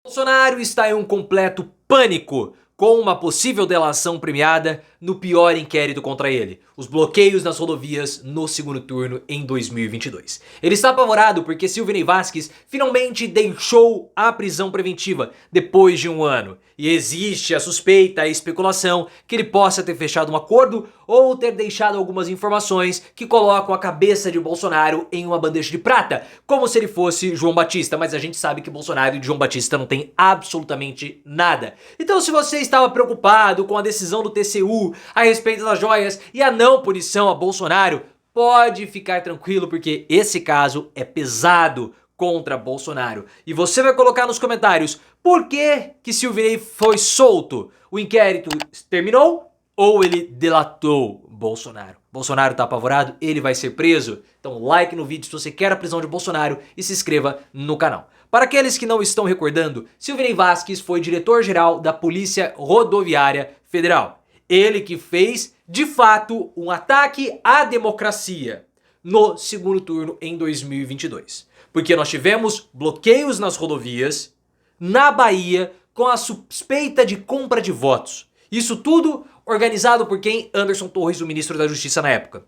Bolsonaro está em um completo pânico com uma possível delação premiada no pior inquérito contra ele, os bloqueios nas rodovias no segundo turno em 2022. Ele está apavorado porque Silvinei Vasquez finalmente deixou a prisão preventiva depois de um ano. E existe a suspeita, a especulação que ele possa ter fechado um acordo ou ter deixado algumas informações que colocam a cabeça de Bolsonaro em uma bandeja de prata, como se ele fosse João Batista, mas a gente sabe que Bolsonaro e João Batista não tem absolutamente nada. Então, se você estava preocupado com a decisão do TCU a respeito das joias e a não punição a Bolsonaro, pode ficar tranquilo porque esse caso é pesado contra Bolsonaro. E você vai colocar nos comentários por que Silvinei foi solto. O inquérito terminou ou ele delatou Bolsonaro? Bolsonaro tá apavorado? Ele vai ser preso? Então like no vídeo se você quer a prisão de Bolsonaro e se inscreva no canal. Para aqueles que não estão recordando, Silvinei Vasquez foi diretor-geral da Polícia Rodoviária Federal. Ele que fez, de fato, um ataque à democracia no segundo turno em 2022. Porque nós tivemos bloqueios nas rodovias, na Bahia, com a suspeita de compra de votos. Isso tudo organizado por quem? Anderson Torres, o ministro da Justiça na época.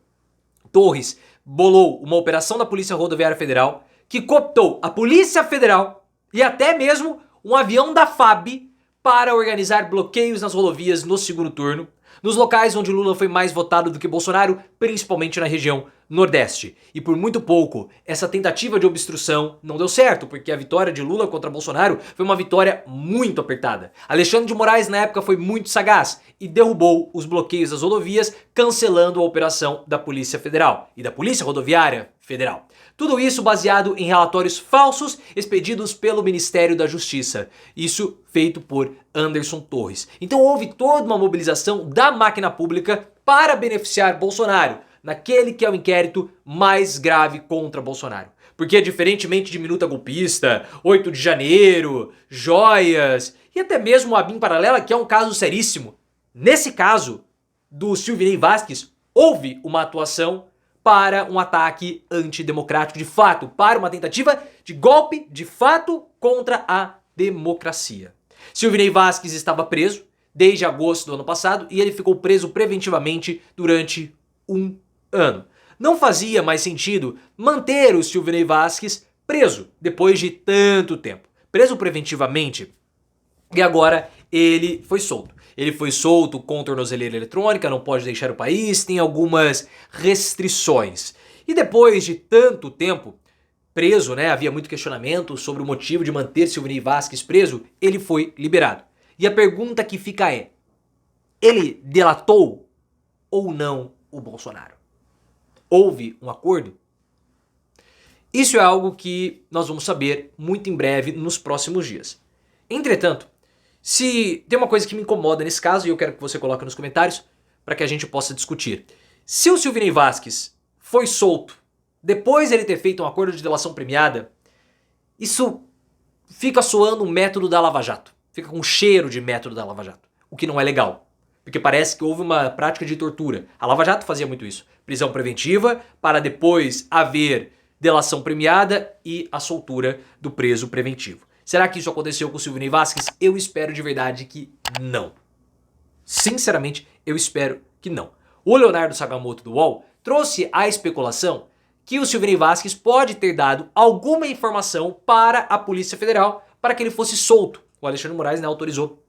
Torres bolou uma operação da Polícia Rodoviária Federal que cooptou a Polícia Federal e até mesmo um avião da FAB para organizar bloqueios nas rodovias no segundo turno, nos locais onde Lula foi mais votado do que Bolsonaro, principalmente na região Nordeste. E por muito pouco, essa tentativa de obstrução não deu certo, porque a vitória de Lula contra Bolsonaro foi uma vitória muito apertada. Alexandre de Moraes na época foi muito sagaz e derrubou os bloqueios das rodovias, cancelando a operação da Polícia Federal e da Polícia Rodoviária Federal. Tudo isso baseado em relatórios falsos expedidos pelo Ministério da Justiça. Isso feito por Anderson Torres. Então houve toda uma mobilização da máquina pública para beneficiar Bolsonaro naquele que é o inquérito mais grave contra Bolsonaro. Porque diferentemente de Minuta Golpista, 8 de janeiro, joias e até mesmo a BIM Paralela, que é um caso seríssimo, nesse caso do Silvinei Vasquez, houve uma atuação para um ataque antidemocrático de fato, para uma tentativa de golpe de fato contra a democracia. Silvinei Vasquez estava preso desde agosto do ano passado e ele ficou preso preventivamente durante um ano. Não fazia mais sentido manter o Silvinei Vasquez preso depois de tanto tempo. Preso preventivamente e agora ele foi solto. Ele foi solto com tornozeleira eletrônica, não pode deixar o país, tem algumas restrições. E depois de tanto tempo preso, havia muito questionamento sobre o motivo de manter Silvinei Vasquez preso, ele foi liberado. E a pergunta que fica é, ele delatou ou não o Bolsonaro? Houve um acordo? Isso é algo que nós vamos saber muito em breve nos próximos dias. Entretanto, se tem uma coisa que me incomoda nesse caso, e eu quero que você coloque nos comentários para que a gente possa discutir. Se o Silvinei Vasquez foi solto depois de ele ter feito um acordo de delação premiada, isso fica soando um método da Lava Jato. Fica com cheiro de método da Lava Jato, o que não é legal. Porque parece que houve uma prática de tortura. A Lava Jato fazia muito isso. Prisão preventiva para depois haver delação premiada e a soltura do preso preventivo. Será que isso aconteceu com o Silvinei Vasquez? Eu espero de verdade que não. Sinceramente, eu espero que não. O Leonardo Sakamoto do UOL trouxe a especulação que o Silvinei Vasquez pode ter dado alguma informação para a Polícia Federal para que ele fosse solto. O Alexandre de Moraes autorizou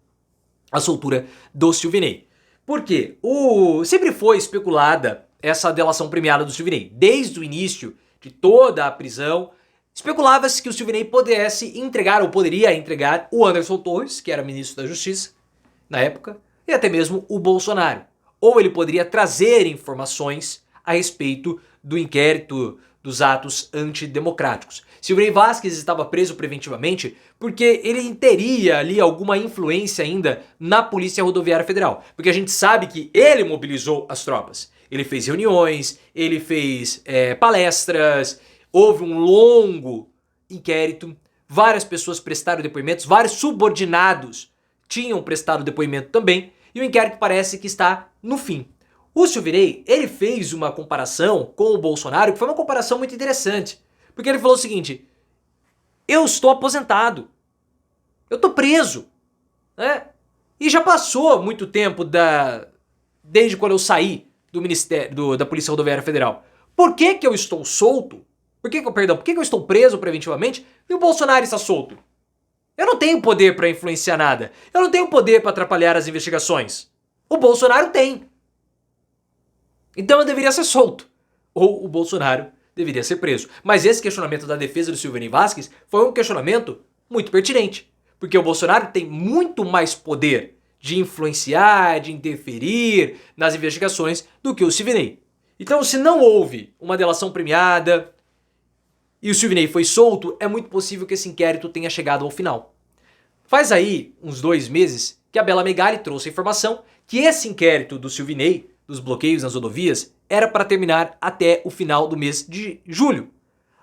a soltura do Silvinei. Por quê? Sempre foi especulada essa delação premiada do Silvinei. Desde o início de toda a prisão, especulava-se que o Silvinei pudesse entregar ou poderia entregar o Anderson Torres, que era ministro da Justiça na época, e até mesmo o Bolsonaro. Ou ele poderia trazer informações a respeito do inquérito dos atos antidemocráticos. Silvinei Vasquez estava preso preventivamente porque ele teria ali alguma influência ainda na Polícia Rodoviária Federal. Porque a gente sabe que ele mobilizou as tropas. Ele fez reuniões, ele fez palestras, houve um longo inquérito, várias pessoas prestaram depoimentos, vários subordinados tinham prestado depoimento também, e o inquérito parece que está no fim. O Silvinei, ele fez uma comparação com o Bolsonaro, que foi uma comparação muito interessante, porque ele falou o seguinte, eu estou aposentado, Eu tô preso, né? E já passou muito tempo desde quando eu saí do Ministério da Polícia Rodoviária Federal. Por que que eu estou solto? Por que que eu estou preso preventivamente e o Bolsonaro está solto? Eu não tenho poder para influenciar nada. Eu não tenho poder para atrapalhar as investigações. O Bolsonaro tem. Então eu deveria ser solto. Ou o Bolsonaro deveria ser preso. Mas esse questionamento da defesa do Silvio Vasquez foi um questionamento muito pertinente. Porque o Bolsonaro tem muito mais poder de influenciar, de interferir nas investigações do que o Silvinei. Então, se não houve uma delação premiada e o Silvinei foi solto, é muito possível que esse inquérito tenha chegado ao final. Faz aí uns 2 meses que a Bela Megali trouxe a informação que esse inquérito do Silvinei, dos bloqueios nas rodovias, era para terminar até o final do mês de julho.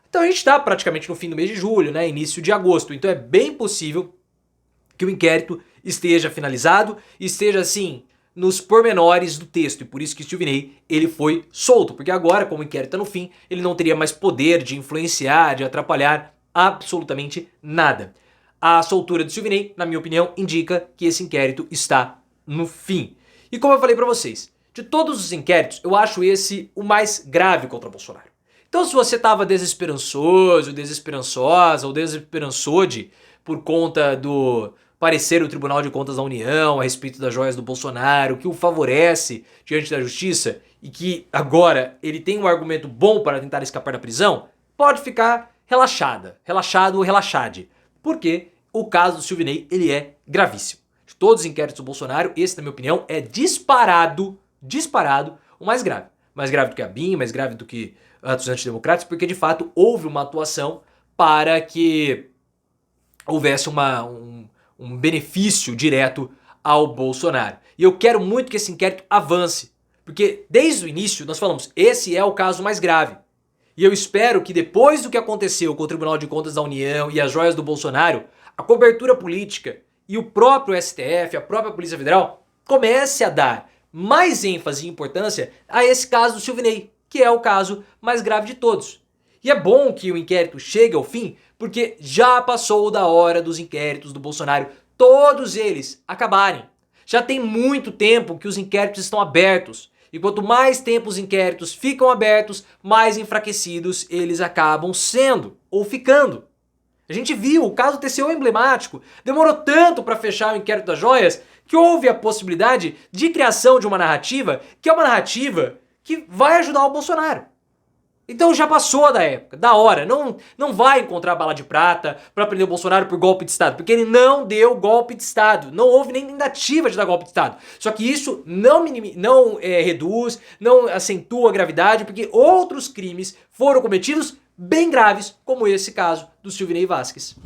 Então a gente está praticamente no fim do mês de julho, né, início de agosto. Então é bem possível que o inquérito esteja finalizado e esteja assim nos pormenores do texto, e por isso que o Silvinei ele foi solto, porque agora, como o inquérito está no fim, ele não teria mais poder de influenciar, de atrapalhar absolutamente nada. A soltura do Silvinei, na minha opinião, indica que esse inquérito está no fim. E como eu falei para vocês, de todos os inquéritos, eu acho esse o mais grave contra o Bolsonaro. Então, se você estava desesperançoso, desesperançosa ou desesperançode por conta do parecer do Tribunal de Contas da União a respeito das joias do Bolsonaro, que o favorece diante da justiça e que agora ele tem um argumento bom para tentar escapar da prisão, pode ficar relaxado ou relaxade, porque o caso do Silvinei ele é gravíssimo. De todos os inquéritos do Bolsonaro, esse, na minha opinião, é disparado o mais grave. Mais grave do que a BIM, mais grave do que atos antidemocráticos, porque de fato houve uma atuação para que houvesse um benefício direto ao Bolsonaro. E eu quero muito que esse inquérito avance, porque desde o início nós falamos, esse é o caso mais grave. E eu espero que depois do que aconteceu com o Tribunal de Contas da União e as joias do Bolsonaro, a cobertura política e o próprio STF, a própria Polícia Federal, comece a dar mais ênfase e importância a esse caso do Silvinei, que é o caso mais grave de todos. E é bom que o inquérito chegue ao fim, porque já passou da hora dos inquéritos do Bolsonaro, todos eles acabarem. Já tem muito tempo que os inquéritos estão abertos. E quanto mais tempo os inquéritos ficam abertos, mais enfraquecidos eles acabam sendo ou ficando. A gente viu, o caso TCU é emblemático. Demorou tanto para fechar o inquérito das joias que houve a possibilidade de criação de uma narrativa que é uma narrativa que vai ajudar o Bolsonaro. Então já passou da época, da hora. Não vai encontrar bala de prata para prender o Bolsonaro por golpe de Estado, porque ele não deu golpe de Estado. Não houve nem tentativa de dar golpe de Estado. Só que isso não reduz, não acentua a gravidade, porque outros crimes foram cometidos bem graves, como esse caso do Silvinei Vasquez.